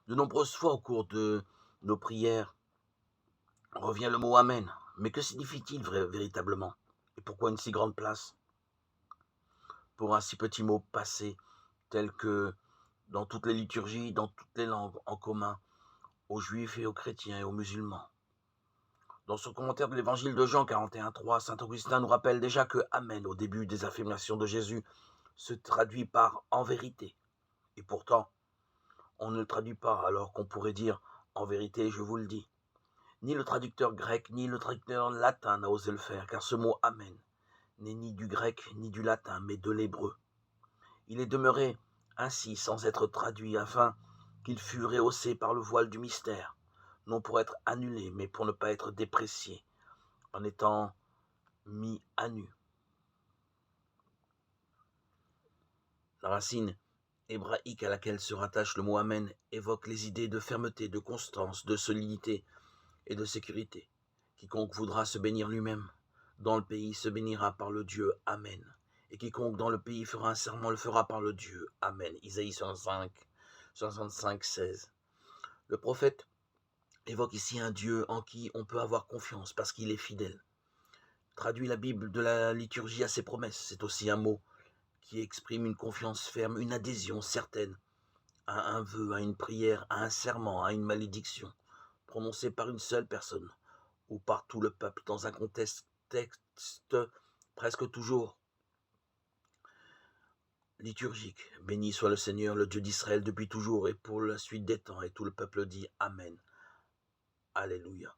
De nombreuses fois au cours de nos prières revient le mot Amen. Mais que signifie-t-il véritablement? Et pourquoi une si grande place pour un si petit mot passé, tel que dans toutes les liturgies, dans toutes les langues en commun, aux juifs et aux chrétiens et aux musulmans? Dans son commentaire de l'évangile de Jean 41,3, saint Augustin nous rappelle déjà que Amen, au début des affirmations de Jésus, se traduit par en vérité. Et pourtant, on ne le traduit pas, alors qu'on pourrait dire en vérité, je vous le dis. Ni le traducteur grec, ni le traducteur latin n'a osé le faire, car ce mot Amen n'est ni du grec, ni du latin, mais de l'hébreu. Il est demeuré ainsi sans être traduit, afin qu'il fût rehaussé par le voile du mystère, non pour être annulé, mais pour ne pas être déprécié, en étant mis à nu. La racine hébraïque à laquelle se rattache le mot Amen évoque les idées de fermeté, de constance, de solidité et de sécurité. Quiconque voudra se bénir lui-même dans le pays se bénira par le Dieu Amen. Et quiconque dans le pays fera un serment le fera par le Dieu Amen. Isaïe 65, 16. Le prophète évoque ici un Dieu en qui on peut avoir confiance parce qu'il est fidèle. Traduit la Bible de la liturgie à ses promesses. C'est aussi un mot qui exprime une confiance ferme, une adhésion certaine à un vœu, à une prière, à un serment, à une malédiction, prononcé par une seule personne ou par tout le peuple dans un contexte presque toujours liturgique. Béni soit le Seigneur, le Dieu d'Israël, depuis toujours et pour la suite des temps. Et tout le peuple dit Amen. Alléluia.